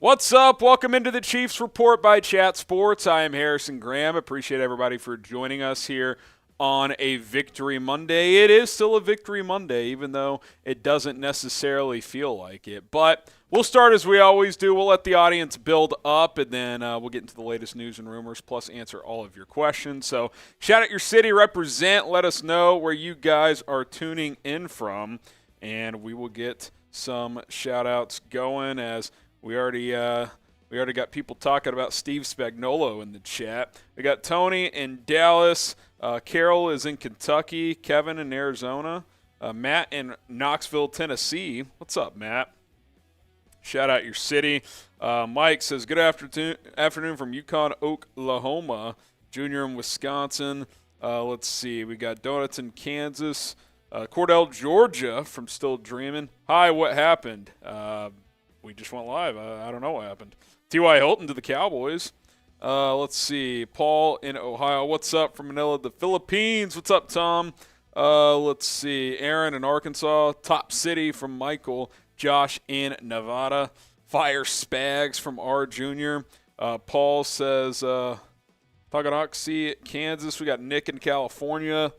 What's up? Welcome into the Chiefs Report by Chat Sports. I am Harrison Graham. Appreciate everybody for joining us here on a Victory Monday. It is still a Victory Monday, even though it doesn't necessarily feel like it. But we'll start as we always do. We'll let the audience build up, and then we'll get into the latest news and rumors, plus answer all of your questions. So shout out your city, represent. Let us know where you guys are tuning in from, and we will get some shout-outs going as we already got people talking about Steve Spagnuolo in the chat. We got Tony in Dallas. Carol is in Kentucky. Kevin in Arizona. Matt in Knoxville, Tennessee. What's up, Matt? Shout out your city. Mike says, good afternoon from Yukon, Oklahoma. Junior in Wisconsin. Let's see. We got Donuts in Kansas. Cordell, Georgia from Still Dreaming. Hi, what happened? We just went live. I don't know what happened. T.Y. Hilton to the Cowboys. Let's see. Paul in Ohio. What's up from Manila, the Philippines? What's up, Tom? Let's see. Aaron in Arkansas. Top City from Michael. Josh in Nevada. Fire Spags from R. Jr. Paul says Toganoxie, Kansas. We got Nick in California.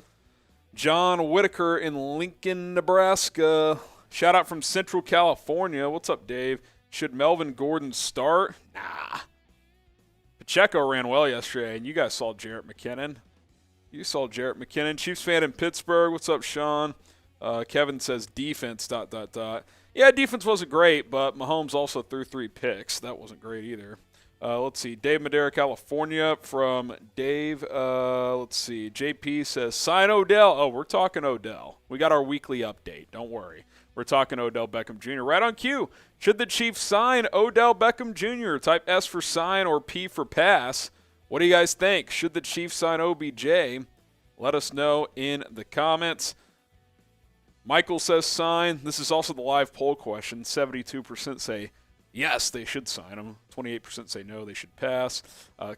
John Whitaker in Lincoln, Nebraska. Shout out from Central California. What's up, Dave? Should Melvin Gordon start? Nah. Pacheco ran well yesterday, and you guys saw Jarrett McKinnon. You saw Jarrett McKinnon. Chiefs fan in Pittsburgh. What's up, Sean? Kevin says defense, ... Yeah, defense wasn't great, but Mahomes also threw 3 picks. That wasn't great either. Let's see. Dave Madera, California from Dave. Let's see. JP says, sign Odell. Oh, we're talking Odell. We got our weekly update. Don't worry. We're talking Odell Beckham Jr. Right on cue. Should the Chiefs sign Odell Beckham Jr.? Type S for sign or P for pass. What do you guys think? Should the Chiefs sign OBJ? Let us know in the comments. Michael says sign. This is also the live poll question. 72% say yes, they should sign him. 28% say no, they should pass.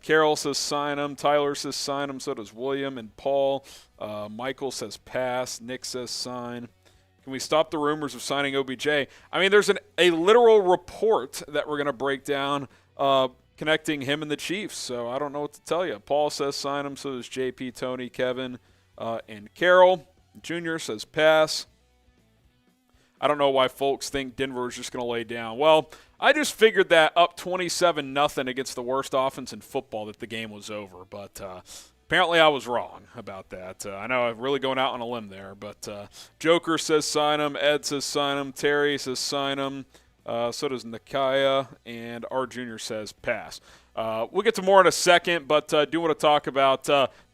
Carol says sign him. Tyler says sign him. So does William and Paul. Michael says pass. Nick says sign. Can we stop the rumors of signing OBJ? I mean, there's a literal report that we're going to break down connecting him and the Chiefs, so I don't know what to tell you. Paul says sign him, so does JP, Tony, Kevin, and Carol. Junior says pass. I don't know why folks think Denver is just going to lay down. Well, I just figured that up 27-0 against the worst offense in football that the game was over, but apparently I was wrong about that. I know I'm really going out on a limb there, but Joker says sign him. Ed says sign him. Terry says sign him. So does Nakaya, and R. Jr. says pass. We'll get to more in a second, but I do want to talk about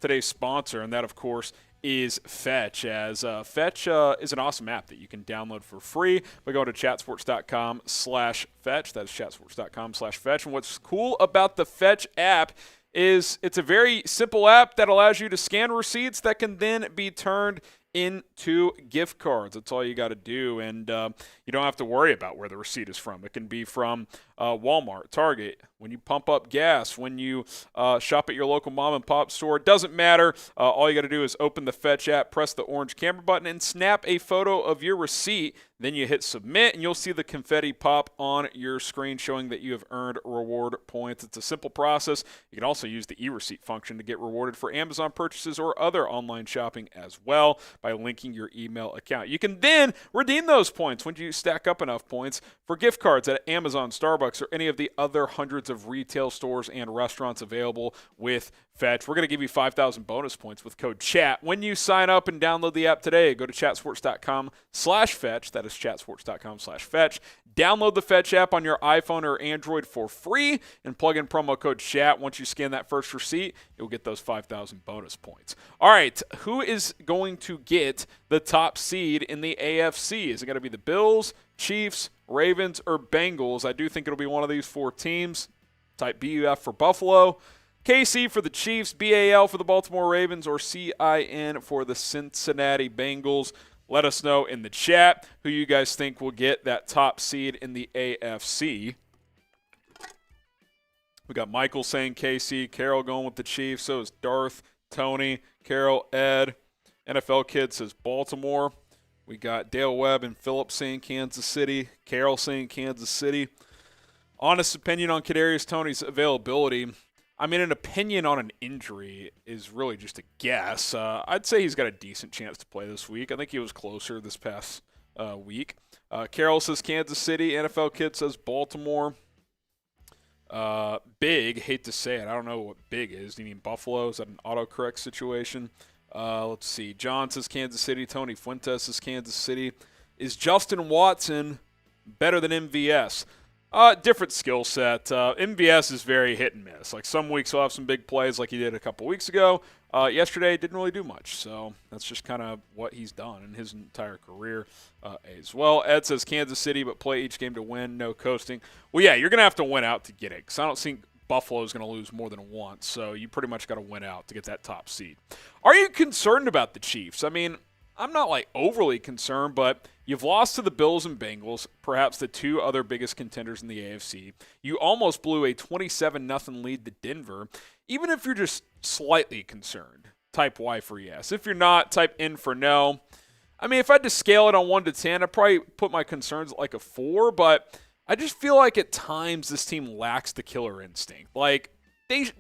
today's sponsor, and that, of course, is Fetch, as Fetch is an awesome app that you can download for free by going to chatsports.com/fetch. That is chatsports.com/fetch. And what's cool about the Fetch app is it's a very simple app that allows you to scan receipts that can then be turned into gift cards. That's all you got to do, and you don't have to worry about where the receipt is from. It can be from Walmart, Target, when you pump up gas, when you shop at your local mom and pop store. It doesn't matter. All you got to do is open the Fetch app, press the orange camera button, and snap a photo of your receipt. Then you hit submit, and you'll see the confetti pop on your screen showing that you have earned reward points. It's a simple process. You can also use the e-receipt function to get rewarded for Amazon purchases or other online shopping as well by linking your email account. You can then redeem those points when you stack up enough points for gift cards at Amazon, Starbucks, or any of the other hundreds of retail stores and restaurants available with Fetch. We're going to give you 5,000 bonus points with code CHAT when you sign up and download the app today. Go to chatsports.com/fetch. That is chatsports.com/fetch. Download the Fetch app on your iPhone or Android for free and plug in promo code CHAT. Once you scan that first receipt, you'll get those 5,000 bonus points. All right, who is going to get the top seed in the AFC? Is it going to be the Bills, Chiefs, Ravens, or Bengals? I do think it'll be one of these 4 teams. Type BUF for Buffalo, KC for the Chiefs, BAL for the Baltimore Ravens, or CIN for the Cincinnati Bengals. Let us know in the chat who you guys think will get that top seed in the AFC. We got Michael saying KC, Carol going with the Chiefs, so is Darth, Tony, Carol, Ed. NFL Kid says Baltimore. We got Dale Webb and Phillips saying Kansas City. Carol saying Kansas City. Honest opinion on Kadarius Toney's availability. I mean, an opinion on an injury is really just a guess. I'd say he's got a decent chance to play this week. I think he was closer this past week. Carroll says Kansas City. NFL Kid says Baltimore. Big, hate to say it. I don't know what big is. Do you mean Buffalo? Is that an autocorrect situation? Let's see. John says Kansas City. Tony Fuentes says Kansas City. Is Justin Watson better than MVS? Different skill set. MVS is very hit and miss. Like some weeks he'll have some big plays like he did a couple weeks ago. Yesterday didn't really do much. So that's just kind of what he's done in his entire career as well. Ed says Kansas City, but play each game to win, no coasting. Well, yeah, you're going to have to win out to get it because I don't think Buffalo's going to lose more than once. So you pretty much got to win out to get that top seed. Are you concerned about the Chiefs? I mean, I'm not like overly concerned, but you've lost to the Bills and Bengals, perhaps the two other biggest contenders in the AFC. You almost blew a 27-0 lead to Denver. Even if you're just slightly concerned, type Y for yes. If you're not, type N for no. I mean, if I had to scale it on 1 to 10, I'd probably put my concerns at like a 4, but I just feel like at times this team lacks the killer instinct. Like,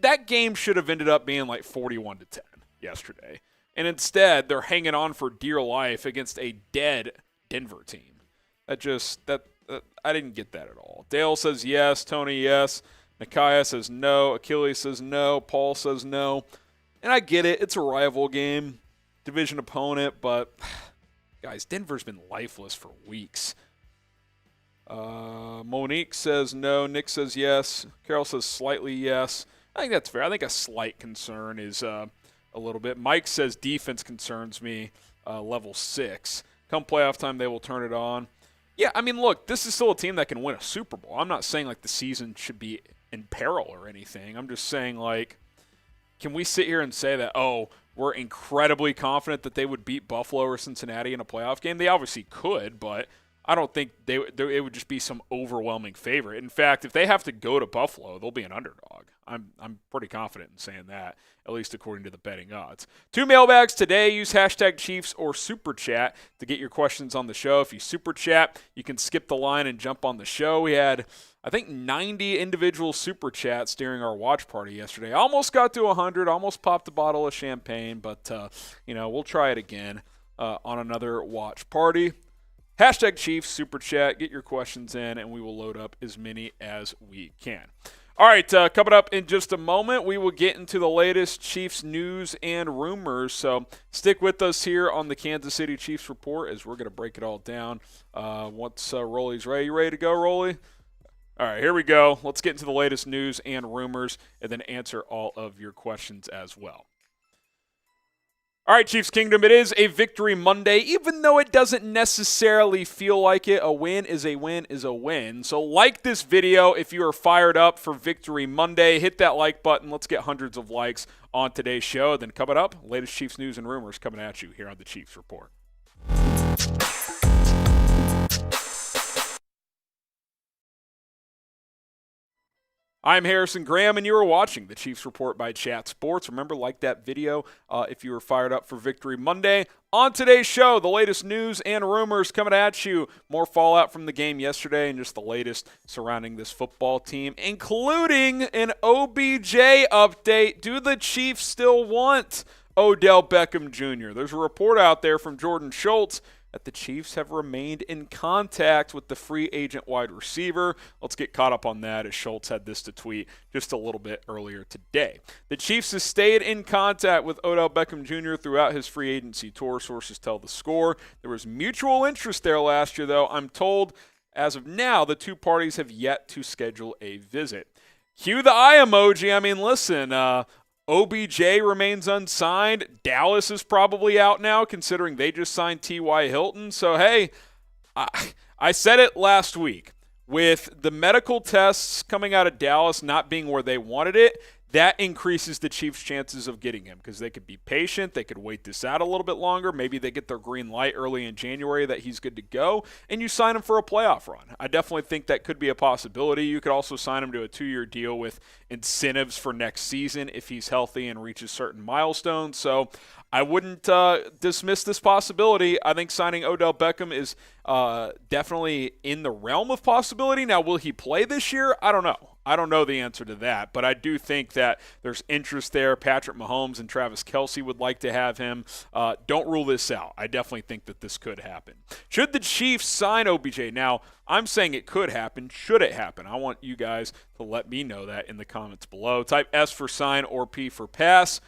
that game should have ended up being like 41 to 10 yesterday. And instead, they're hanging on for dear life against a dead Denver team. I didn't get that at all. Dale says yes. Tony, yes. Nakaya says no. Achilles says no. Paul says no. And I get it. It's a rival game, division opponent, but guys, Denver's been lifeless for weeks. Monique says no. Nick says yes. Carol says slightly yes. I think that's fair. I think a slight concern is a little bit. Mike says defense concerns me, level 6. Come playoff time, they will turn it on. Yeah, I mean, look, this is still a team that can win a Super Bowl. I'm not saying, like, the season should be in peril or anything. I'm just saying, like, can we sit here and say that, oh, we're incredibly confident that they would beat Buffalo or Cincinnati in a playoff game? They obviously could, but I don't think it would just be some overwhelming favorite. In fact, if they have to go to Buffalo, they'll be an underdog. I'm pretty confident in saying that, at least according to the betting odds. 2 mailbags today. Use hashtag Chiefs or Super Chat to get your questions on the show. If you Super Chat, you can skip the line and jump on the show. We had, I think, 90 individual Super Chats during our watch party yesterday. Almost got to 100, almost popped a bottle of champagne, but, we'll try it again on another watch party. Hashtag Chiefs, Super Chat, get your questions in, and we will load up as many as we can. All right, coming up in just a moment, we will get into the latest Chiefs news and rumors. So stick with us here on the Kansas City Chiefs Report as we're going to break it all down once Rolly's ready. You ready to go, Rolly? All right, here we go. Let's get into the latest news and rumors and then answer all of your questions as well. All right, Chiefs Kingdom, it is a Victory Monday, even though it doesn't necessarily feel like it. A win is a win is a win. So like this video if you are fired up for Victory Monday. Hit that like button. Let's get hundreds of likes on today's show. Then coming up, latest Chiefs news and rumors coming at you here on the Chiefs Report. I'm Harrison Graham, and you are watching the Chiefs Report by Chat Sports. Remember, like that video if you were fired up for Victory Monday. On today's show, the latest news and rumors coming at you. More fallout from the game yesterday and just the latest surrounding this football team, including an OBJ update. Do the Chiefs still want Odell Beckham Jr.? There's a report out there from Jordan Schultz that the Chiefs have remained in contact with the free agent wide receiver. Let's get caught up on that as Schultz had this to tweet just a little bit earlier today. The Chiefs have stayed in contact with Odell Beckham Jr. throughout his free agency tour, sources tell The Score. There was mutual interest there last year, though. I'm told as of now the two parties have yet to schedule a visit. Cue the eye emoji. I mean, listen, OBJ remains unsigned. Dallas is probably out now, considering they just signed T.Y. Hilton. So, hey, I said it last week. With the medical tests coming out of Dallas not being where they wanted it, that increases the Chiefs' chances of getting him because they could be patient. They could wait this out a little bit longer. Maybe they get their green light early in January that he's good to go, and you sign him for a playoff run. I definitely think that could be a possibility. You could also sign him to a 2-year deal with incentives for next season if he's healthy and reaches certain milestones. So I wouldn't dismiss this possibility. I think signing Odell Beckham is definitely in the realm of possibility. Now, will he play this year? I don't know. I don't know the answer to that, but I do think that there's interest there. Patrick Mahomes and Travis Kelce would like to have him. Don't rule this out. I definitely think that this could happen. Should the Chiefs sign OBJ? Now, I'm saying it could happen. Should it happen? I want you guys to let me know that in the comments below. Type S for sign or P for pass.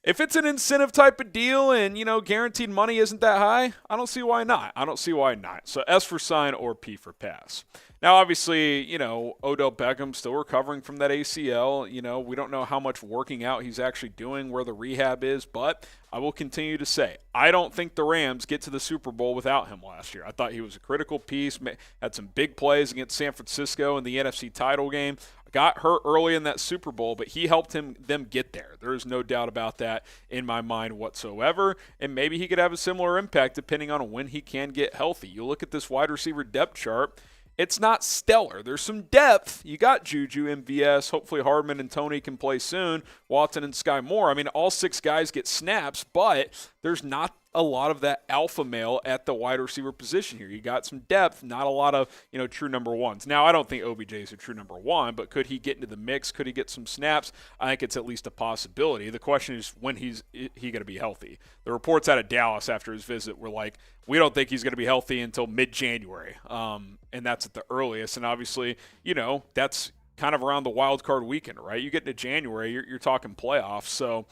If it's an incentive type of deal and, guaranteed money isn't that high, I don't see why not. So S for sign or P for pass. Now, obviously, Odell Beckham still recovering from that ACL. We don't know how much working out he's actually doing, where the rehab is, but I will continue to say, I don't think the Rams get to the Super Bowl without him last year. I thought he was a critical piece, had some big plays against San Francisco in the NFC title game. Got hurt early in that Super Bowl, but he helped them get there. There is no doubt about that in my mind whatsoever, and maybe he could have a similar impact depending on when he can get healthy. You look at this wide receiver depth chart, it's not stellar. There's some depth. You got Juju, MVS. Hopefully Hardman and Tony can play soon. Watson and Sky Moore. I mean, all 6 guys get snaps, but there's not a lot of that alpha male at the wide receiver position here. You got some depth, not a lot of, true number ones. Now, I don't think OBJ is a true number one, but could he get into the mix? Could he get some snaps? I think it's at least a possibility. The question is, when he going to be healthy? The reports out of Dallas after his visit were like, we don't think he's going to be healthy until mid-January, and that's at the earliest. And obviously, that's kind of around the wild card weekend, right? You get into January, you're talking playoffs. So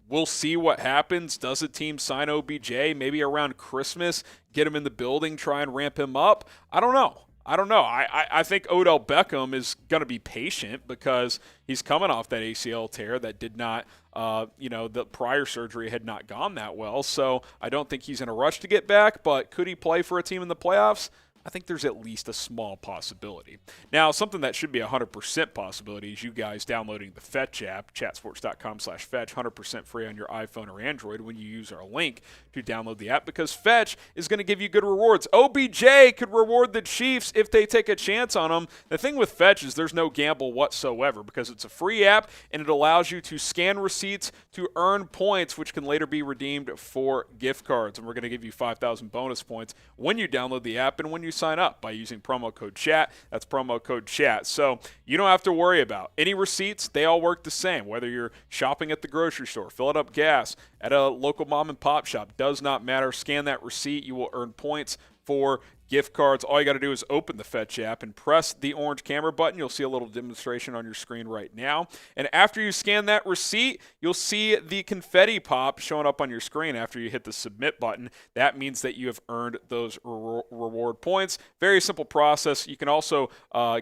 we'll see what happens. Does a team sign OBJ maybe around Christmas, get him in the building, try and ramp him up? I don't know. I think Odell Beckham is going to be patient because he's coming off that ACL tear that did not, the prior surgery had not gone that well. So I don't think he's in a rush to get back, but could he play for a team in the playoffs? I think there's at least a small possibility. Now, something that should be a 100% possibility is you guys downloading the Fetch app, chatsports.com/Fetch, 100% free on your iPhone or Android when you use our link to download the app, because Fetch is going to give you good rewards. OBJ could reward the Chiefs if they take a chance on him. The thing with Fetch is there's no gamble whatsoever because it's a free app and it allows you to scan receipts to earn points, which can later be redeemed for gift cards. And we're going to give you 5,000 bonus points when you download the app and when you sign up by using promo code CHAT. That's promo code CHAT. So you don't have to worry about any receipts. They all work the same. Whether you're shopping at the grocery store, filling up gas at a local mom and pop shop, does not matter. Scan that receipt. You will earn points for gift cards. All you got to do is open the Fetch app and press the orange camera button. You'll see a little demonstration on your screen right now. And after you scan that receipt, you'll see the confetti pop showing up on your screen after you hit the submit button. That means that you have earned those reward points. Very simple process. You can also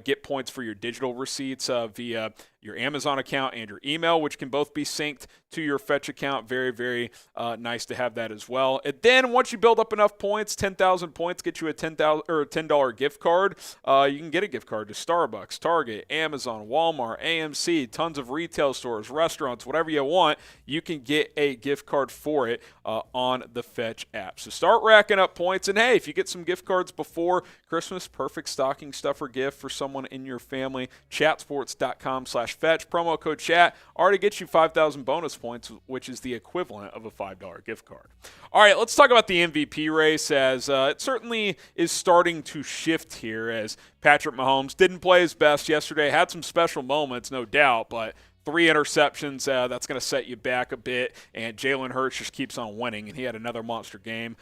get points for your digital receipts via your Amazon account and your email, which can both be synced to your Fetch account. Very, very nice to have that as well. And then once you build up enough points, 10,000 points get you a $10 gift card. You can get a gift card to Starbucks, Target, Amazon, Walmart, AMC, tons of retail stores, restaurants, whatever you want. You can get a gift card for it on the Fetch app. So start racking up points. And hey, if you get some gift cards before Christmas, perfect stocking stuffer gift for someone in your family. Chatsports.com/Fetch, promo code CHAT, already gets you 5,000 bonus points, which is the equivalent of a $5 gift card. All right, let's talk about the MVP race, as it certainly is starting to shift here, as Patrick Mahomes didn't play his best yesterday, had some special moments, no doubt, but 3 interceptions, that's going to set you back a bit, and Jalen Hurts just keeps on winning, and he had another monster game.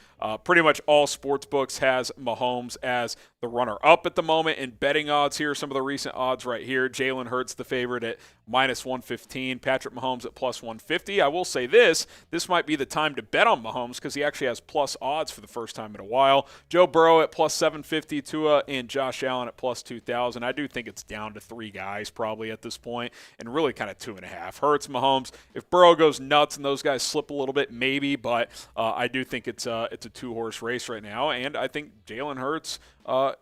Pretty much all sports books has Mahomes as the runner-up at the moment in betting odds. Here are some of the recent odds right here. Jalen Hurts the favorite at -115, Patrick Mahomes at +150. I will say this might be the time to bet on Mahomes because he actually has plus odds for the first time in a while. Joe Burrow at +750, Tua and Josh Allen at +2,000. I do think it's down to 3 guys probably at this point, and really kind of 2.5. Hurts, Mahomes. If Burrow goes nuts and those guys slip a little bit, maybe, but I do think it's a 2-horse race right now, and I think Jalen Hurts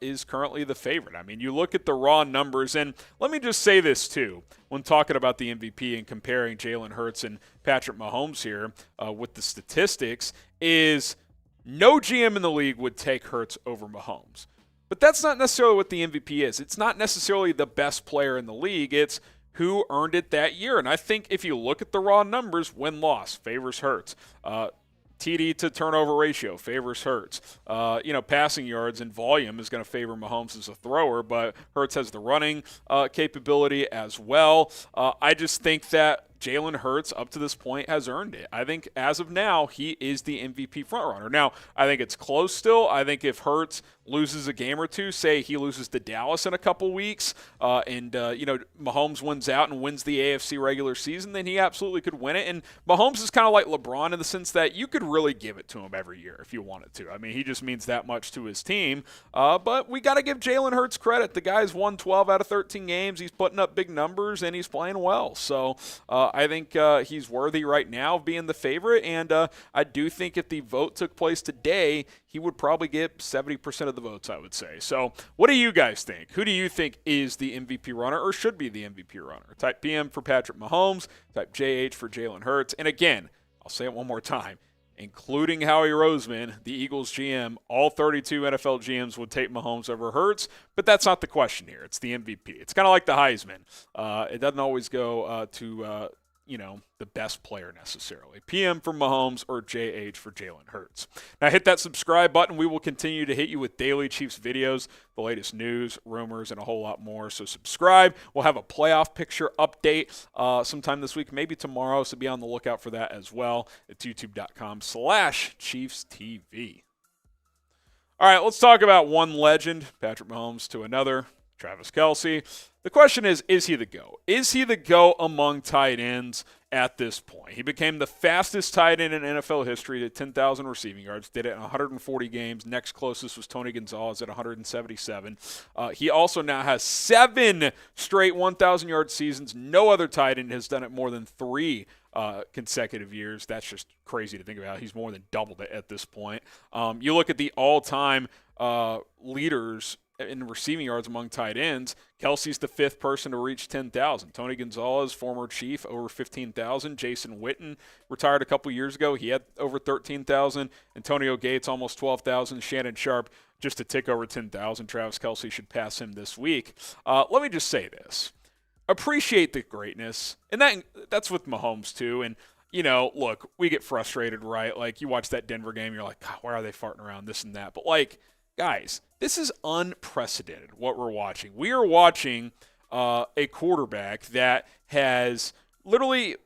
is currently the favorite. I mean, you look at the raw numbers, and let me just say this too. when talking about the MVP and comparing Jalen Hurts and Patrick Mahomes here with the statistics is no GM in the league would take Hurts over Mahomes. But that's not necessarily what the MVP is. It's not necessarily the best player in the league. It's who earned it that year. And I think if you look at the raw numbers, win-loss favors Hurts. TD to turnover ratio favors Hurts. Passing yards and volume is going to favor Mahomes as a thrower, but Hurts has the running capability as well. I just think that Jalen Hurts, up to this point, has earned it. I think as of now, he is the MVP frontrunner. Now, I think it's close still. I think if Hurts loses a game or two, say he loses to Dallas in a couple weeks, and Mahomes wins out and wins the AFC regular season, then he absolutely could win it. And Mahomes is kind of like LeBron in the sense that you could really give it to him every year if you wanted to. I mean, he just means that much to his team. But we got to give Jalen Hurts credit. The guy's won 12 out of 13 games. He's putting up big numbers, and he's playing well. So I think he's worthy right now of being the favorite. And I do think if the vote took place today, he would probably get 70% of the votes, I would say. So what do you guys think? Who do you think is the MVP runner or should be the MVP runner? Type PM for Patrick Mahomes, type JH for Jalen Hurts. And again, I'll say it one more time, including Howie Roseman, the Eagles GM, all 32 NFL GMs would take Mahomes over Hurts, but that's not the question here. It's the MVP. It's kind of like the Heisman. It doesn't always go to the best player necessarily. PM for Mahomes or JH for Jalen Hurts. Now hit that subscribe button. We will continue to hit you with daily Chiefs videos, the latest news, rumors, and a whole lot more. So subscribe. We'll have a playoff picture update sometime this week, maybe tomorrow. So be on the lookout for that as well. It's youtube.com/ChiefsTV. All right, let's talk about one legend, Patrick Mahomes, to another, Travis Kelce. The question is he the GOAT? Is he the GOAT among tight ends at this point? He became the fastest tight end in NFL history at 10,000 receiving yards, did it in 140 games. Next closest was Tony Gonzalez at 177. He also now has 7 straight 1,000-yard seasons. No other tight end has done it more than 3 consecutive years. That's just crazy to think about. He's more than doubled it at this point. You look at the all-time leaders in receiving yards among tight ends. Kelce's the 5th person to reach 10,000. Tony Gonzalez, former Chief, over 15,000. Jason Witten retired a couple years ago. He had over 13,000. Antonio Gates, almost 12,000. Shannon Sharpe, just a tick over 10,000. Travis Kelce should pass him this week. Let me just say this. Appreciate the greatness. And that's with Mahomes, too. And look, we get frustrated, right? Like, you watch that Denver game, you're like, God, why are they farting around this and that? But, guys, this is unprecedented what we're watching. We are watching a quarterback that has literally,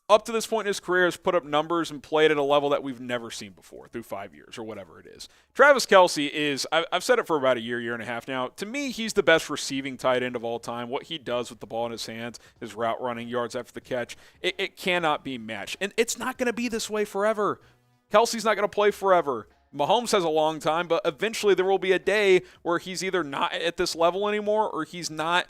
up to this point in his career, has put up numbers and played at a level that we've never seen before through 5 years or whatever it is. Travis Kelce is, I've said it for about a year and a half now, to me, he's the best receiving tight end of all time. What he does with the ball in his hands, his route running, yards after the catch, it cannot be matched. And it's not going to be this way forever. Kelce's not going to play forever. Mahomes has a long time, but eventually there will be a day where he's either not at this level anymore or he's not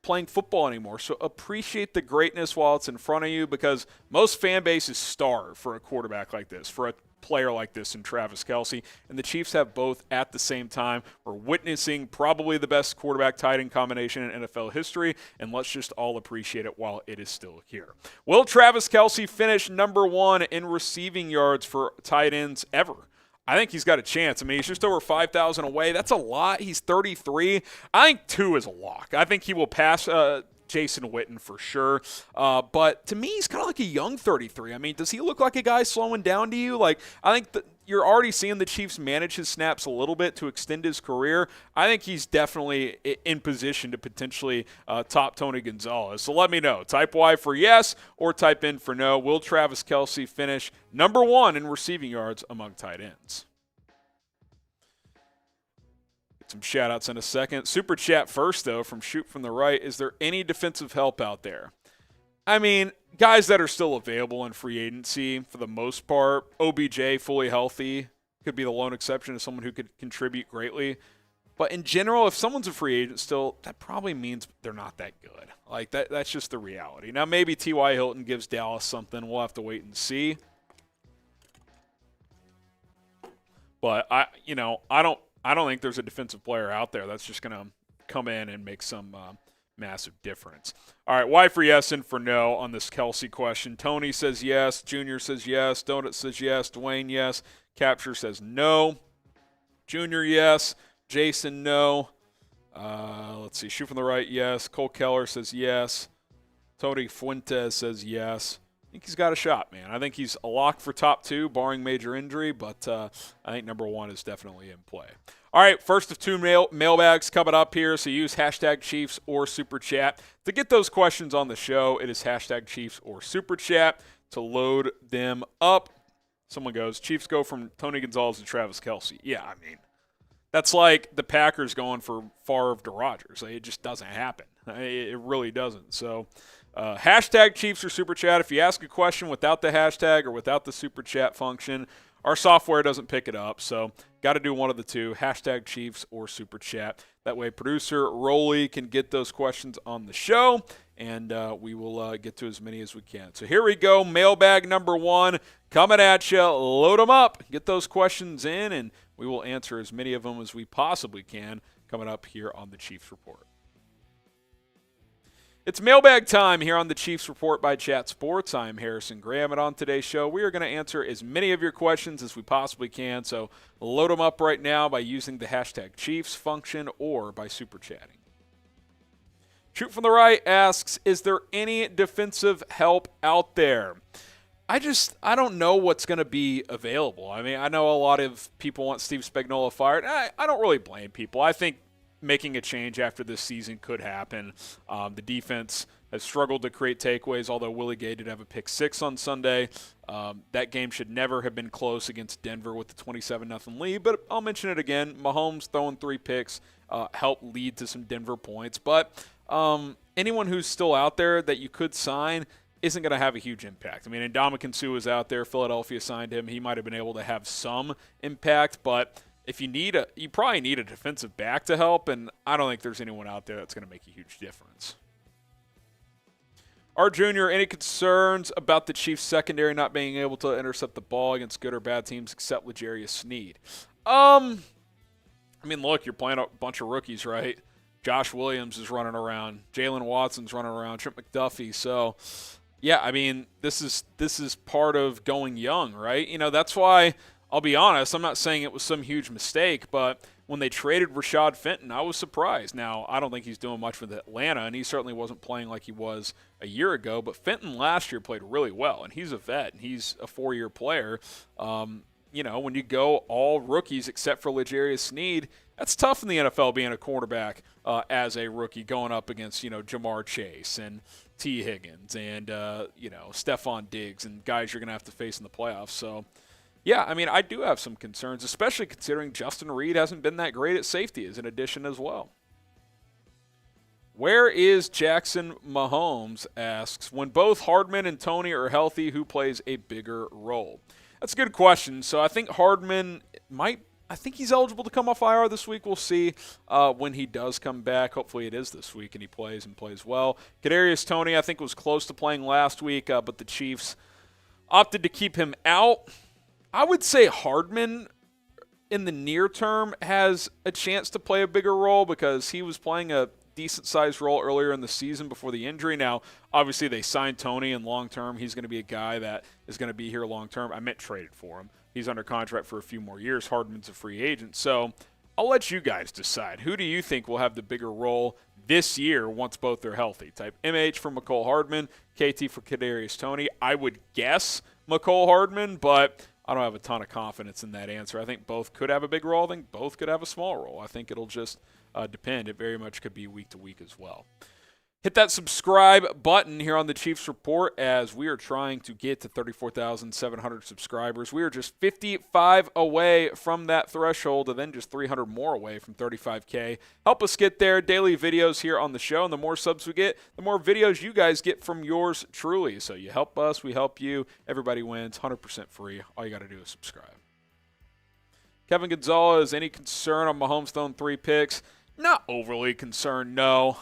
playing football anymore. So appreciate the greatness while it's in front of you, because most fan bases starve for a quarterback like this, for a player like this in Travis Kelce, and the Chiefs have both at the same time. We're witnessing probably the best quarterback tight end combination in NFL history, and let's just all appreciate it while it is still here. Will Travis Kelce finish number 1 in receiving yards for tight ends ever? I think he's got a chance. I mean, he's just over 5,000 away. That's a lot. He's 33. I think 2 is a lock. I think he will pass Jason Witten for sure. But to me, he's kind of like a young 33. I mean, does he look like a guy slowing down to you? I think you're already seeing the Chiefs manage his snaps a little bit to extend his career. I think he's definitely in position to potentially top Tony Gonzalez. So let me know. Type Y for yes or type in for no. Will Travis Kelce finish number 1 in receiving yards among tight ends? Get some shout-outs in a second. Super chat first, though, from Shoot from the Right. Is there any defensive help out there? I mean, guys that are still available in free agency for the most part. OBJ, fully healthy, could be the lone exception to someone who could contribute greatly. But in general, if someone's a free agent still, that probably means they're not that good. That's just the reality. Now, maybe T.Y. Hilton gives Dallas something. We'll have to wait and see. But I don't think there's a defensive player out there that's just going to come in and make some massive difference. All right, Y for yes and for no on this Kelce question. Tony says yes. Junior says yes. Donut says yes. Dwayne, yes. Capture says no. Junior, yes. Jason, no. Let's see. Shoot from the right, yes. Cole Keller says yes. Tony Fuentes says yes. I think he's got a shot, man. I think he's a lock for top 2, barring major injury, but I think number 1 is definitely in play. All right, first of 2 mailbags coming up here, so use hashtag Chiefs or Super Chat. To get those questions on the show, it is hashtag Chiefs or Super Chat to load them up. Someone goes, Chiefs go from Tony Gonzalez to Travis Kelce. Yeah, I mean, that's like the Packers going for Favre to Rodgers. It just doesn't happen. It really doesn't. So hashtag Chiefs or Super Chat. If you ask a question without the hashtag or without the Super Chat function, our software doesn't pick it up. So got to do one of the two, hashtag Chiefs or Super Chat. That way producer Rolly can get those questions on the show, and we will get to as many as we can. So here we go, mailbag number 1 coming at you. Load them up. Get those questions in, and we will answer as many of them as we possibly can coming up here on the Chiefs Report. It's mailbag time here on the Chiefs Report by Chat Sports. I'm Harrison Graham, and on today's show, we are going to answer as many of your questions as we possibly can. So load them up right now by using the hashtag Chiefs function or by super chatting. Shoot from the right asks, is there any defensive help out there? I don't know what's going to be available. I mean, I know a lot of people want Steve Spagnuolo fired. I don't really blame people. I think making a change after this season could happen. The defense has struggled to create takeaways, although Willie Gay did have a pick 6 on Sunday. That game should never have been close against Denver with the 27-0 lead, but I'll mention it again. Mahomes throwing 3 picks helped lead to some Denver points. But anyone who's still out there that you could sign isn't going to have a huge impact. I mean, Ndamukong Suh is out there. Philadelphia signed him. He might have been able to have some impact, but if you probably need a defensive back to help, and I don't think there's anyone out there that's going to make a huge difference. R. Jr., any concerns about the Chiefs' secondary not being able to intercept the ball against good or bad teams except L'Jarius Sneed? I mean, look, you're playing a bunch of rookies, right? Josh Williams is running around. Jalen Watson's running around. Trent McDuffie. So, yeah, I mean, this is part of going young, right? You know, that's why – I'll be honest, I'm not saying it was some huge mistake, but when they traded Rashad Fenton, I was surprised. Now, I don't think he's doing much with Atlanta, and he certainly wasn't playing like he was a year ago, but Fenton last year played really well, and he's a vet, and he's a 4-year player. You know, when you go all rookies except for L'Jarius Sneed, that's tough in the NFL being a quarterback as a rookie going up against, Jamar Chase and T. Higgins and, Stephon Diggs and guys you're going to have to face in the playoffs. So, yeah, I mean, I do have some concerns, especially considering Justin Reed hasn't been that great at safety as an addition as well. Where is Jackson Mahomes asks, when both Hardman and Tony are healthy, who plays a bigger role? That's a good question. So I think Hardman I think he's eligible to come off IR this week. We'll see when he does come back. Hopefully it is this week and he plays well. Kadarius Toney, I think, was close to playing last week, but the Chiefs opted to keep him out. I would say Hardman in the near term has a chance to play a bigger role because he was playing a decent-sized role earlier in the season before the injury. Now, obviously, they signed Toney, and long-term, he's going to be a guy that is going to be here long-term. I meant traded for him. He's under contract for a few more years. Hardman's a free agent. So I'll let you guys decide. Who do you think will have the bigger role this year once both are healthy? Type MH for McCole Hardman, KT for Kadarius Toney. I would guess McCole Hardman, but I don't have a ton of confidence in that answer. I think both could have a big role. I think both could have a small role. I think it'll just depend. It very much could be week to week as well. Hit that subscribe button here on the Chiefs Report as we are trying to get to 34,700 subscribers. We are just 55 away from that threshold and then just 300 more away from 35K. Help us get there. Daily videos here on the show, and the more subs we get, the more videos you guys get from yours truly. So you help us, we help you. Everybody wins, 100% free. All you got to do is subscribe. Kevin Gonzalez, any concern on Mahomes throwing 3 picks? Not overly concerned, no.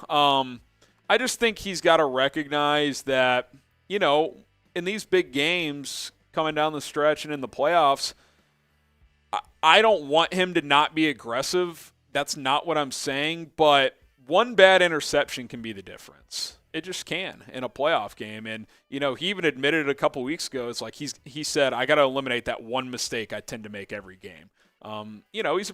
I just think he's got to recognize that, in these big games coming down the stretch and in the playoffs, I don't want him to not be aggressive. That's not what I'm saying. But one bad interception can be the difference. It just can in a playoff game. And, he even admitted it a couple weeks ago. It's like he said, I got to eliminate that one mistake I tend to make every game. He's a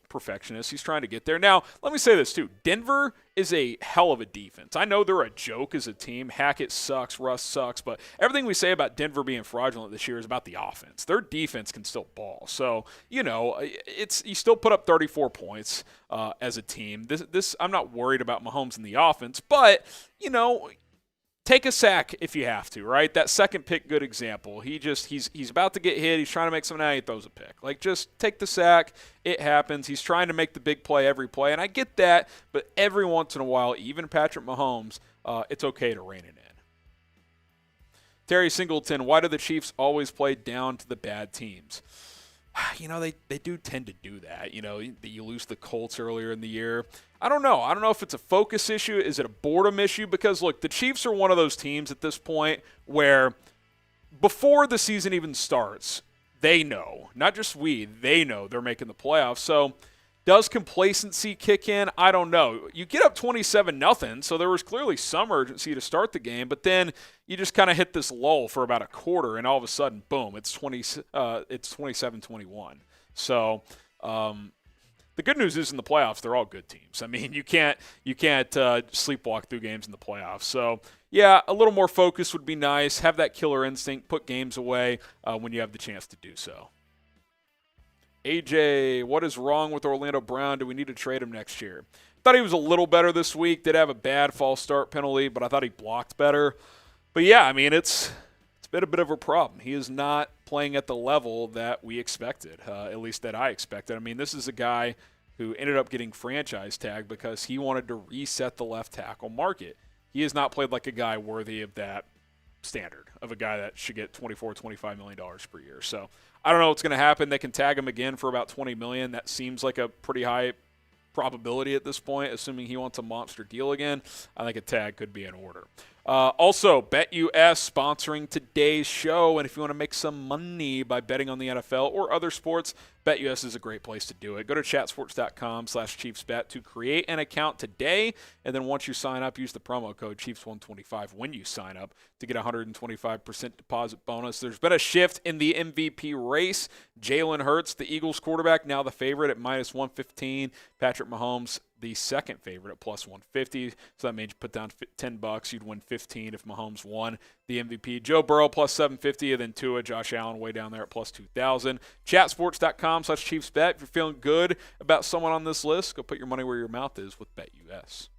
perfectionist. He's trying to get there. Now, let me say this, too. Denver is a hell of a defense. I know they're a joke as a team. Hackett sucks. Russ sucks. But everything we say about Denver being fraudulent this year is about the offense. Their defense can still ball. So, you still put up 34 points as a team. This I'm not worried about Mahomes in the offense. But, take a sack if you have to, right? That second pick, good example. He's about to get hit. He's trying to make something out. He throws a pick. Like, just take the sack. It happens. He's trying to make the big play every play, and I get that. But every once in a while, even Patrick Mahomes, it's okay to rein it in. Terry Singleton, why do the Chiefs always play down to the bad teams? They do tend to do that. You lose the Colts earlier in the year. I don't know. I don't know if it's a focus issue. Is it a boredom issue? Because, look, the Chiefs are one of those teams at this point where before the season even starts, they know, not just they know they're making the playoffs. So does complacency kick in? I don't know. You get up 27-0, so there was clearly some urgency to start the game, but then you just kind of hit this lull for about a quarter, and all of a sudden, boom, it's 27-21. So the good news is in the playoffs, they're all good teams. I mean, you can't sleepwalk through games in the playoffs. So, yeah, a little more focus would be nice. Have that killer instinct. Put games away when you have the chance to do so. AJ, what is wrong with Orlando Brown? Do we need to trade him next year? Thought he was a little better this week. Did have a bad false start penalty, but I thought he blocked better. But, yeah, I mean, it's been a bit of a problem. He is not playing at the level that we expected, at least that I expected. I mean, this is a guy who ended up getting franchise tagged because he wanted to reset the left tackle market. He has not played like a guy worthy of that standard, of a guy that should get $24, $25 million per year. So I don't know what's going to happen. They can tag him again for about $20 million. That seems like a pretty high probability at this point, assuming he wants a monster deal again. I think a tag could be in order. Also, BetUS sponsoring today's show, and if you want to make some money by betting on the NFL or other sports, BetUS is a great place to do it. Go to chatsports.com/ChiefsBet to create an account today, and then once you sign up, use the promo code Chiefs125 when you sign up to get a 125% deposit bonus. There's been a shift in the MVP race. Jalen Hurts, the Eagles quarterback, now the favorite at -115. Patrick Mahomes, the second favorite at +150. So that means you put down $10. You'd win 15 if Mahomes won the MVP. Joe Burrow +750, and then Tua, Josh Allen way down there at +2,000. Chatsports.com/ChiefsBet. If you're feeling good about someone on this list, go put your money where your mouth is with BetUS.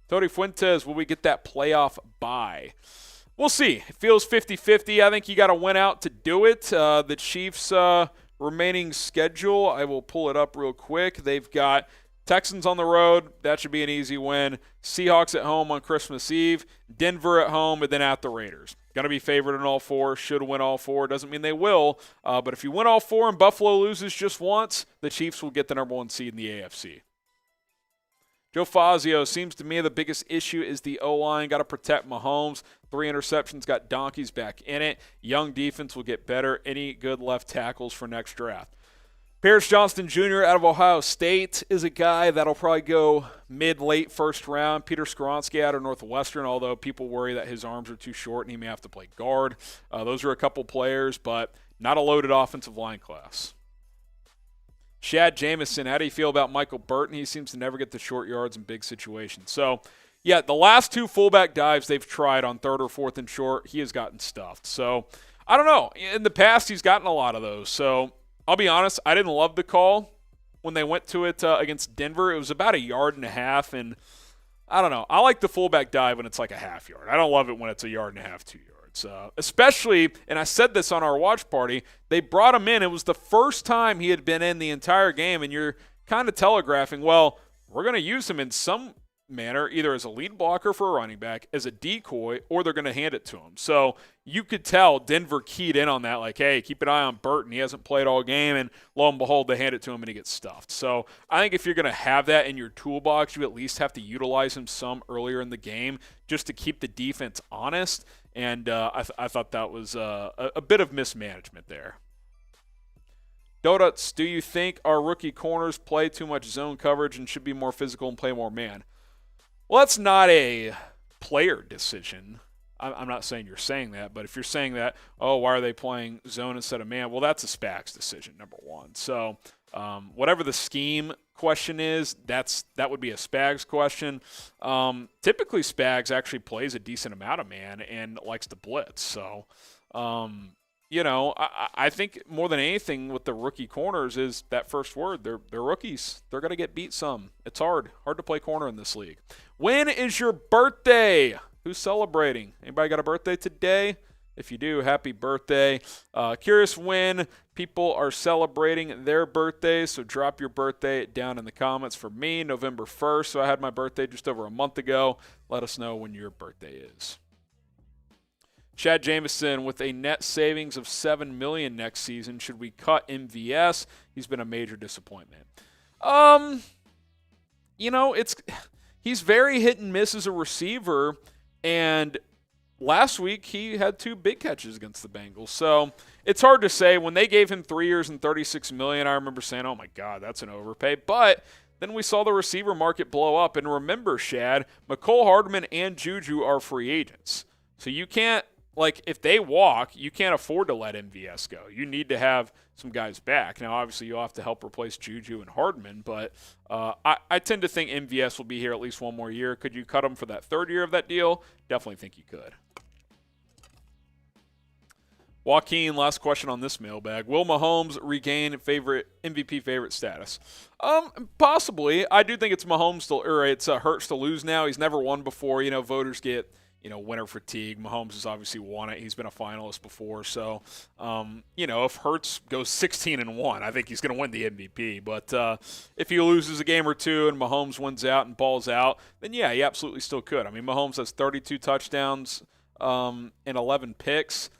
Tony Fuentes, will we get that playoff bye? We'll see. It feels 50-50. I think you got to win out to do it. The Chiefs' remaining schedule, I will pull it up real quick. They've got Texans on the road. That should be an easy win. Seahawks at home on Christmas Eve. Denver at home, and then at the Raiders. Going to be favored in all four. Should win all four. Doesn't mean they will. But if you win all four and Buffalo loses just once, the Chiefs will get the number one seed in the AFC. Joe Fazio, seems to me the biggest issue is the O-line. Got to protect Mahomes. 3 interceptions, got donkeys back in it. Young defense will get better. Any good left tackles for next draft? Paris Johnson Jr. out of Ohio State is a guy that'll probably go mid-late first round. Peter Skoronski out of Northwestern, although people worry that his arms are too short and he may have to play guard. Those are a couple players, but not a loaded offensive line class. Shad Jamison, how do you feel about Michael Burton? He seems to never get the short yards in big situations. So, yeah, the last 2 fullback dives they've tried on 3rd or 4th and short, he has gotten stuffed. So, I don't know. In the past, he's gotten a lot of those. So, I'll be honest, I didn't love the call when they went to it against Denver. It was about 1.5 yards, and I don't know. I like the fullback dive when it's like a half yard. I don't love it when it's 1.5 yards, 2 yards. Especially, and I said this on our watch party, they brought him in. It was the first time he had been in the entire game, and you're kind of telegraphing, well, we're going to use him in some manner, either as a lead blocker for a running back, as a decoy, or they're going to hand it to him. So you could tell Denver keyed in on that, like, hey, keep an eye on Burton. He hasn't played all game, and lo and behold, they hand it to him and he gets stuffed. So I think if you're going to have that in your toolbox, you at least have to utilize him some earlier in the game just to keep the defense honest, and I thought that was a bit of mismanagement there. Donuts, do you think our rookie corners play too much zone coverage and should be more physical and play more man? Well, that's not a player decision. I'm not saying you're saying that, but if you're saying that, oh, why are they playing zone instead of man? Well, that's a Spags decision, number one. So whatever the scheme question is, that would be a Spags question. Typically, Spags actually plays a decent amount of man and likes to blitz. So, I think more than anything with the rookie corners is that first word. They're rookies. They're going to get beat some. It's hard to play corner in this league. When is your birthday? Who's celebrating? Anybody got a birthday today? If you do, happy birthday. Curious when people are celebrating their birthdays, so drop your birthday down in the comments. For me, November 1st, so I had my birthday just over a month ago. Let us know when your birthday is. Chad Jameson, with a net savings of $7 million next season, should we cut MVS? He's been a major disappointment. He's very hit and miss as a receiver, and last week he had 2 big catches against the Bengals. So it's hard to say. When they gave him 3 years and $36 million, I remember saying, oh my God, that's an overpay. But then we saw the receiver market blow up. And remember, Shad, McCole Hardman and Juju are free agents. So you can't, if they walk, you can't afford to let MVS go. You need to have some guys back. Now, obviously, you'll have to help replace Juju and Hardman, but I tend to think MVS will be here at least one more year. Could you cut him for that third year of that deal? Definitely think you could. Joaquin, last question on this mailbag. Will Mahomes regain MVP favorite status? Possibly. I do think it's Mahomes it's Hurts to lose now. He's never won before. Voters get winner fatigue. Mahomes has obviously won it. He's been a finalist before. So, if Hurts goes 16-1, I think he's going to win the MVP. But if he loses a game or two and Mahomes wins out and balls out, then yeah, he absolutely still could. I mean, Mahomes has 32 touchdowns and 11 picks.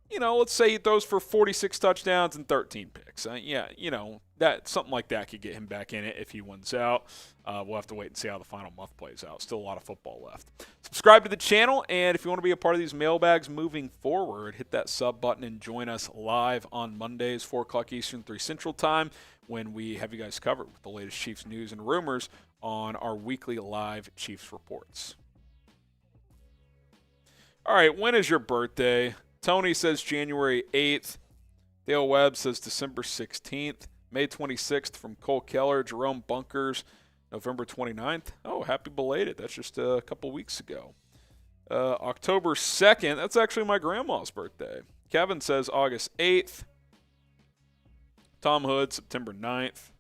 Let's say he throws for 46 touchdowns and 13 picks. That something like that could get him back in it if he wins out. We'll have to wait and see how the final month plays out. Still a lot of football left. Subscribe to the channel, and if you want to be a part of these mailbags moving forward, hit that sub button and join us live on Mondays, 4 o'clock Eastern, 3 Central Time, when we have you guys covered with the latest Chiefs news and rumors on our weekly live Chiefs reports. All right, when is your birthday? Tony says January 8th. Dale Webb says December 16th. May 26th from Cole Keller. Jerome Bunkers, November 29th. Oh, happy belated. That's just a couple weeks ago. October 2nd. That's actually my grandma's birthday. Kevin says August 8th. Tom Hood, September 9th.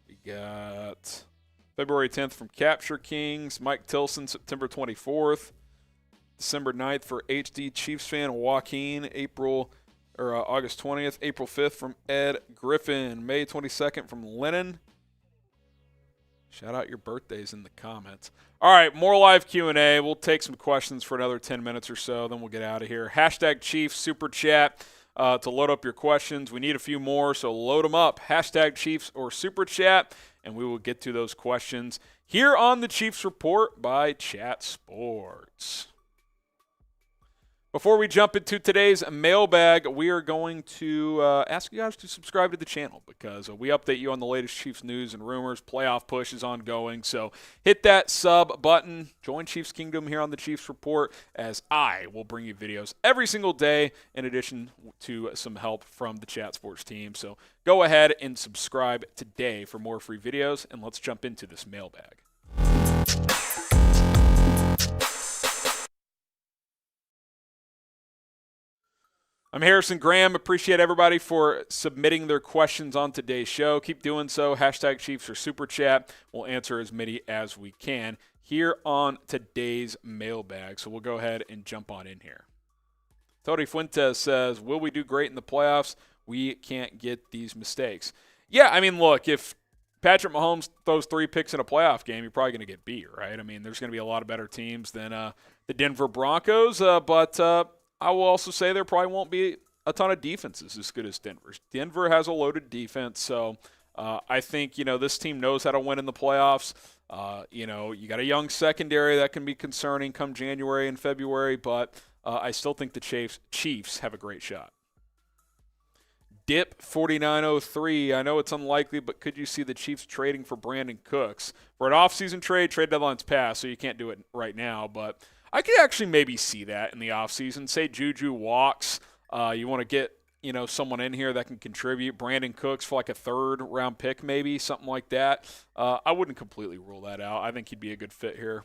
We got February 10th from Capture Kings. Mike Tilson, September 24th. December 9th for HD Chiefs fan Joaquin. August 20th. April 5th from Ed Griffin. May 22nd from Lennon. Shout out your birthdays in the comments. All right, more live Q&A. We'll take some questions for another 10 minutes or so, then we'll get out of here. Hashtag Chiefs Super Chat to load up your questions. We need a few more, so load them up. Hashtag Chiefs or Super Chat, and we will get to those questions here on the Chiefs Report by Chat Sports. Before we jump into today's mailbag, we are going to ask you guys to subscribe to the channel because we update you on the latest Chiefs news and rumors. Playoff push is ongoing, so hit that sub button. Join Chiefs Kingdom here on the Chiefs Report as I will bring you videos every single day in addition to some help from the Chat Sports team. So go ahead and subscribe today for more free videos, and let's jump into this mailbag. I'm Harrison Graham. Appreciate everybody for submitting their questions on today's show. Keep doing so. Hashtag Chiefs or Super Chat. We'll answer as many as we can here on today's mailbag. So we'll go ahead and jump on in here. Tony Fuentes says, will we do great in the playoffs? We can't get these mistakes. Yeah, I mean, look, if Patrick Mahomes throws 3 picks in a playoff game, you're probably going to get beat, right? I mean, there's going to be a lot of better teams than the Denver Broncos, but I will also say there probably won't be a ton of defenses as good as Denver's. Denver has a loaded defense, so I think, this team knows how to win in the playoffs. You got a young secondary that can be concerning come January and February, but I still think the Chiefs have a great shot. Dip 4903. I know it's unlikely, but could you see the Chiefs trading for Brandon Cooks? For an offseason trade deadline's passed, so you can't do it right now. But I could actually maybe see that in the offseason. Say Juju walks. You want to get someone in here that can contribute. Brandon Cooks for like a third-round pick maybe, something like that. I wouldn't completely rule that out. I think he'd be a good fit here.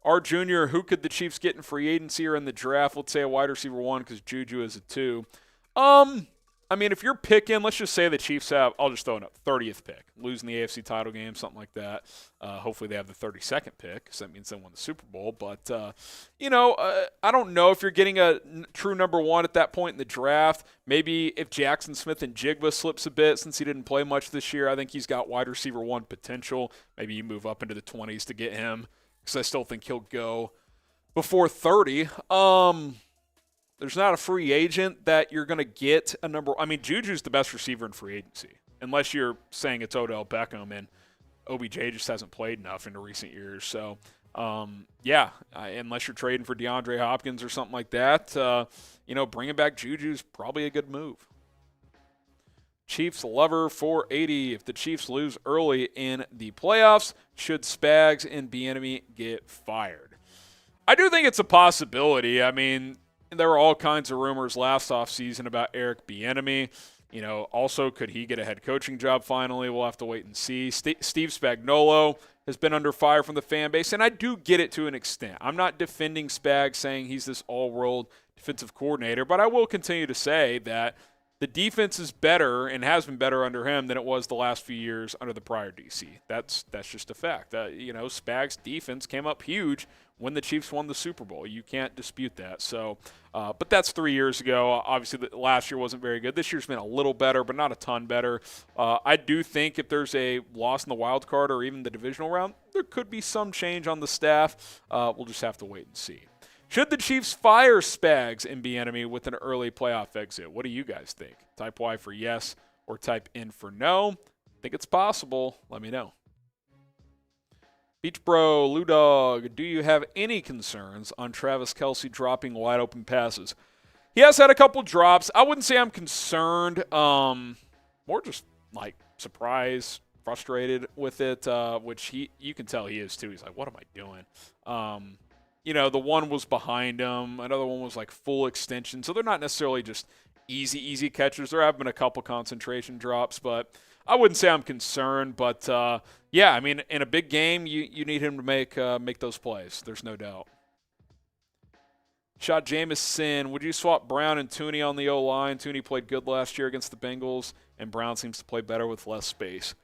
R. Jr., who could the Chiefs get in free agency or in the draft? Let's say a wide receiver 1 because Juju is a 2. I mean, if you're picking, let's just say the Chiefs have, I'll just throw it up, 30th pick, losing the AFC title game, something like that. Hopefully they have the 32nd pick because that means they won the Super Bowl. But, I don't know if you're getting a true number 1 at that point in the draft. Maybe if Jackson Smith and Jigba slips a bit since he didn't play much this year, I think he's got wide receiver 1 potential. Maybe you move up into the 20s to get him because I still think he'll go before 30. There's not a free agent that you're going to get a number. I mean, Juju's the best receiver in free agency, unless you're saying it's Odell Beckham, and OBJ just hasn't played enough in the recent years. So, unless you're trading for DeAndre Hopkins or something like that, bringing back Juju's probably a good move. Chiefs lover 480. If the Chiefs lose early in the playoffs, should Spags and Bieniemy get fired? I do think it's a possibility. I mean, there were all kinds of rumors last offseason about Eric Bieniemy. Also, could he get a head coaching job finally? We'll have to wait and see. Steve Spagnuolo has been under fire from the fan base, and I do get it to an extent. I'm not defending Spags, saying he's this all-world defensive coordinator, but I will continue to say that the defense is better and has been better under him than it was the last few years under the prior DC. That's just a fact. Spags' defense came up huge when the Chiefs won the Super Bowl. You can't dispute that. So, but that's 3 years ago. Obviously, the last year wasn't very good. This year's been a little better, but not a ton better. I do think if there's a loss in the wild card or even the divisional round, there could be some change on the staff. We'll just have to wait and see. Should the Chiefs fire Spags and Bieniemy with an early playoff exit? What do you guys think? Type Y for yes or type N for no. Think it's possible. Let me know. Beach Bro, Lou Dog, do you have any concerns on Travis Kelce dropping wide open passes? He has had a couple drops. I wouldn't say I'm concerned. More just like surprised, frustrated with it, which you can tell he is too. He's like, what am I doing? The one was behind him. Another one was like full extension. So they're not necessarily just easy catches. There have been a couple concentration drops, but I wouldn't say I'm concerned. But, in a big game, you need him to make those plays. There's no doubt. Shot Jameson, would you swap Brown and Tooney on the O-line? Tooney played good last year against the Bengals, and Brown seems to play better with less space.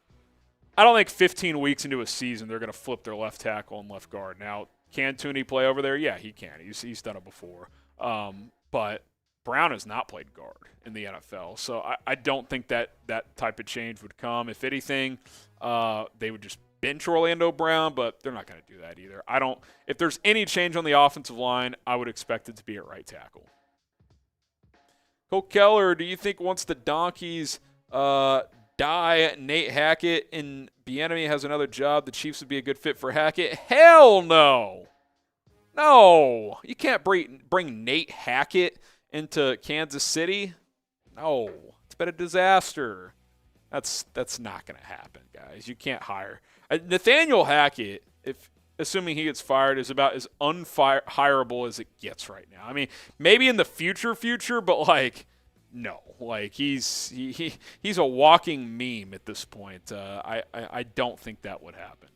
I don't think 15 weeks into a season they're going to flip their left tackle and left guard. Now, can Tooney play over there? Yeah, he can. He's done it before. But Brown has not played guard in the NFL, so I don't think that type of change would come. If anything, they would just bench Orlando Brown, but they're not going to do that either. If there's any change on the offensive line, I would expect it to be at right tackle. Cole Keller, do you think once the Donkeys die, Nate Hackett and Bieniemy has another job, the Chiefs would be a good fit for Hackett? Hell no. No. You can't bring Nate Hackett into Kansas City. No. It's been a disaster. That's not going to happen, guys. You can't hire. Nathaniel Hackett, assuming he gets fired, is about as unhireable as it gets right now. I mean, maybe in the future, but no, he's a walking meme at this point. I don't think that would happen.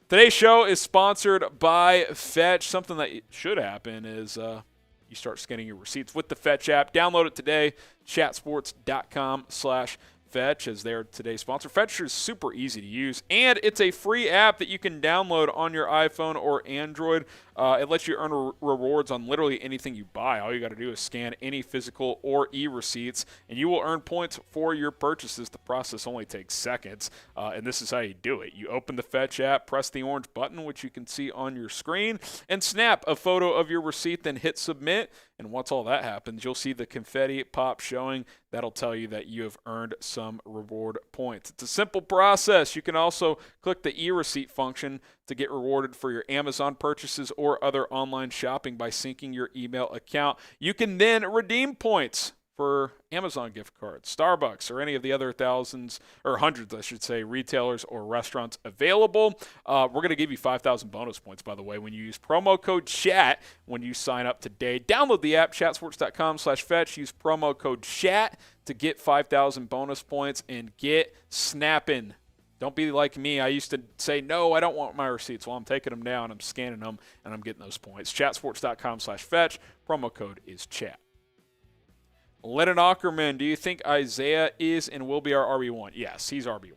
Today's show is sponsored by Fetch. Something that should happen is you start scanning your receipts with the Fetch app. Download it today, chatsports.com/Fetch, as they're today's sponsor. Fetch is super easy to use, and it's a free app that you can download on your iPhone or Android. It lets you earn rewards on literally anything you buy. All you got to do is scan any physical or e-receipts, and you will earn points for your purchases. The process only takes seconds, and this is how you do it. You open the Fetch app, press the orange button, which you can see on your screen, and snap a photo of your receipt, then hit submit. And once all that happens, you'll see the confetti pop showing. That'll tell you that you have earned some reward points. It's a simple process. You can also click the e-receipt function to get rewarded for your Amazon purchases or other online shopping by syncing your email account. You can then redeem points for Amazon gift cards, Starbucks, or any of the other thousands, or hundreds, I should say, retailers or restaurants available. We're going to give you 5,000 bonus points, by the way, when you use promo code CHAT when you sign up today. Download the app, chatsports.com/fetch. Use promo code CHAT to get 5,000 bonus points and get snapping. Don't be like me. I used to say, no, I don't want my receipts. Well, I'm taking them now, and I'm scanning them, and I'm getting those points. Chatsports.com/fetch. Promo code is CHAT. Lennon Ackerman, do you think Isaiah is and will be our RB1? Yes, he's RB1.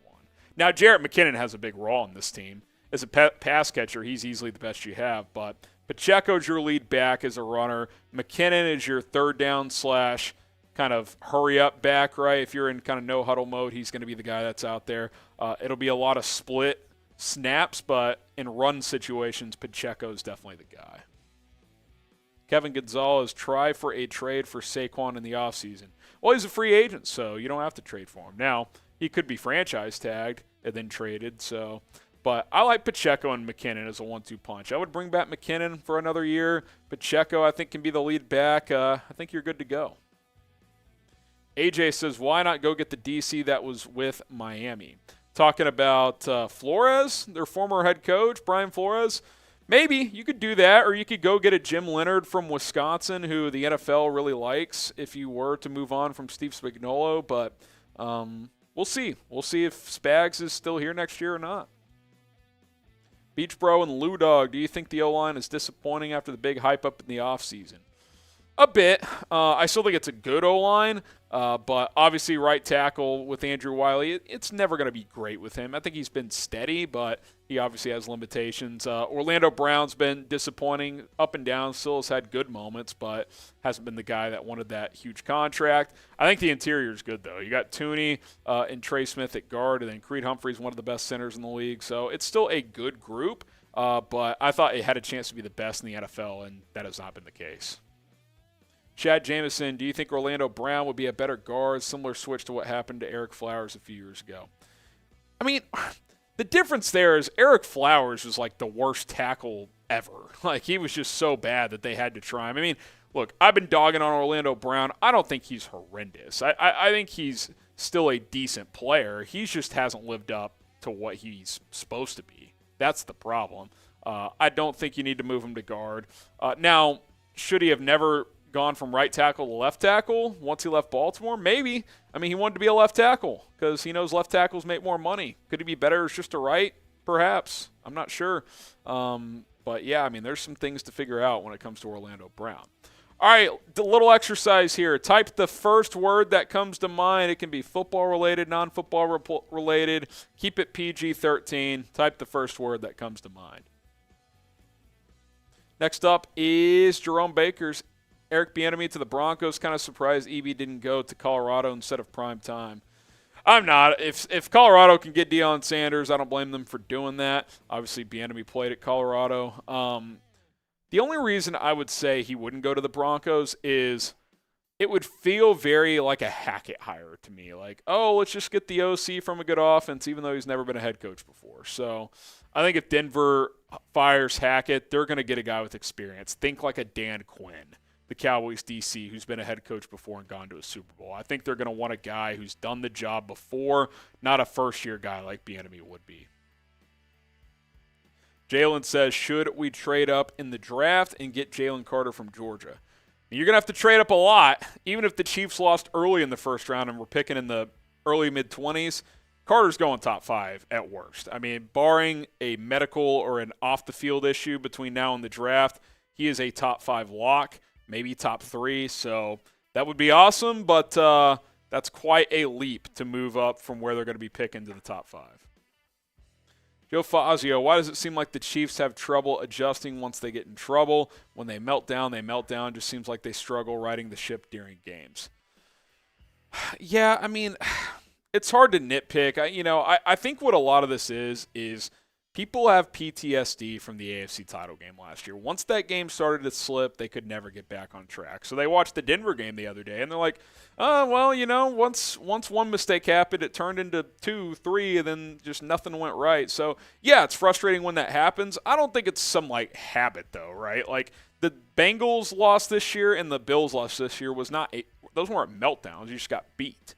Now, Jarrett McKinnon has a big role in this team. As a pass catcher, he's easily the best you have, but Pacheco's your lead back as a runner. McKinnon is your third down / kind of hurry-up back, right? If you're in kind of no-huddle mode, he's going to be the guy that's out there. It'll be a lot of split snaps, but in run situations, Pacheco's definitely the guy. Kevin Gonzalez, try for a trade for Saquon in the offseason. Well, he's a free agent, so you don't have to trade for him. Now, he could be franchise tagged and then traded, but I like Pacheco and McKinnon as a 1-2 punch. I would bring back McKinnon for another year. Pacheco, I think, can be the lead back. I think you're good to go. AJ says, why not go get the DC that was with Miami? Talking about Flores, their former head coach, Brian Flores. Maybe you could do that, or you could go get a Jim Leonard from Wisconsin, who the NFL really likes, if you were to move on from Steve Spagnuolo. But we'll see. We'll see if Spags is still here next year or not. Beach Bro and Lou Dog, do you think the O-line is disappointing after the big hype up in the offseason? A bit. I still think it's a good O-line, but obviously right tackle with Andrew Wiley, it's never going to be great with him. I think he's been steady, but he obviously has limitations. Orlando Brown's been disappointing up and down, still has had good moments, but hasn't been the guy that wanted that huge contract. I think the interior is good, though. You got Tooney and Trey Smith at guard, and then Creed Humphrey's one of the best centers in the league, so it's still a good group, but I thought it had a chance to be the best in the NFL, and that has not been the case. Chad Jamison, do you think Orlando Brown would be a better guard, similar switch to what happened to Eric Flowers a few years ago? I mean, the difference there is Eric Flowers was like the worst tackle ever. Like, he was just so bad that they had to try him. I mean, look, I've been dogging on Orlando Brown. I don't think he's horrendous. I think he's still a decent player. He just hasn't lived up to what he's supposed to be. That's the problem. I don't think you need to move him to guard. Now, should he have never gone from right tackle to left tackle once he left Baltimore? Maybe. I mean, he wanted to be a left tackle because he knows left tackles make more money. Could he be better as just a right? Perhaps. I'm not sure. But, yeah, I mean, there's some things to figure out when it comes to Orlando Brown. All right, the little exercise here. Type the first word that comes to mind. It can be football-related, non-football related. Keep it PG-13. Type the first word that comes to mind. Next up is Jerome Baker's Eric Bieniemy to the Broncos. Kind of surprised EB didn't go to Colorado instead of prime time. I'm not. If Colorado can get Deion Sanders, I don't blame them for doing that. Obviously, Bieniemy played at Colorado. The only reason I would say he wouldn't go to the Broncos is it would feel very like a Hackett hire to me. Like, oh, let's just get the OC from a good offense, even though he's never been a head coach before. So I think if Denver fires Hackett, they're going to get a guy with experience. Think like a Dan Quinn, the Cowboys DC, who's been a head coach before and gone to a Super Bowl. I think they're going to want a guy who's done the job before, not a first-year guy like Bieniemy would be. Jalen says, should we trade up in the draft and get Jalen Carter from Georgia? You're going to have to trade up a lot. Even if the Chiefs lost early in the first round and were picking in the early mid-20s, Carter's going top 5 at worst. I mean, barring a medical or an off-the-field issue between now and the draft, he is a top 5 lock, maybe top 3. So that would be awesome, but that's quite a leap to move up from where they're going to be picking to the top 5. Joe Fazio, why does it seem like the Chiefs have trouble adjusting once they get in trouble? When they melt down, they melt down. Just seems like they struggle riding the ship during games. Yeah, I mean, it's hard to nitpick. I think what a lot of this is people have PTSD from the AFC title game last year. Once that game started to slip, they could never get back on track. So they watched the Denver game the other day, and they're like, oh, well, once one mistake happened, it turned into 2, 3, and then just nothing went right. So, yeah, it's frustrating when that happens. I don't think it's some, habit, though, right? Like, the Bengals lost this year and the Bills lost this year was not those weren't meltdowns. You just got beat.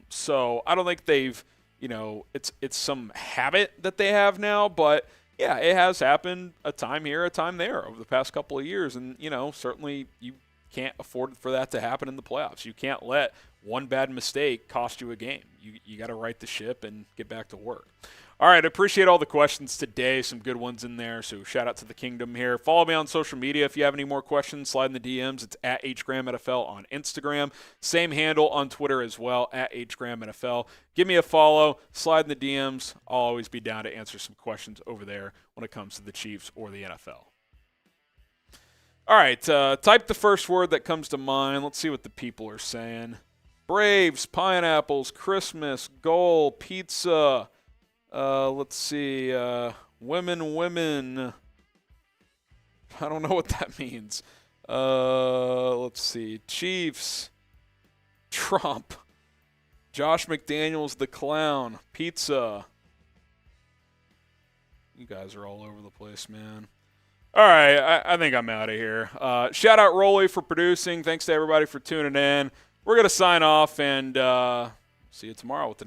So I don't think they've, it's some habit that they have now, but yeah, it has happened a time here, a time there over the past couple of years. And, certainly you can't afford for that to happen in the playoffs. You can't let one bad mistake cost you a game. You got to right the ship and get back to work. All right, I appreciate all the questions today. Some good ones in there, so shout out to the Kingdom here. Follow me on social media if you have any more questions. Slide in the DMs. It's at HGramNFL on Instagram. Same handle on Twitter as well, at HGramNFL. Give me a follow. Slide in the DMs. I'll always be down to answer some questions over there when it comes to the Chiefs or the NFL. All right, type the first word that comes to mind. Let's see what the people are saying. Braves, pineapples, Christmas, goal, pizza. Let's see. Women. I don't know what that means. Let's see. Chiefs. Trump. Josh McDaniels, the clown. Pizza. You guys are all over the place, man. All right, I think I'm out of here. Shout out Rolly for producing. Thanks to everybody for tuning in. We're going to sign off and see you tomorrow with the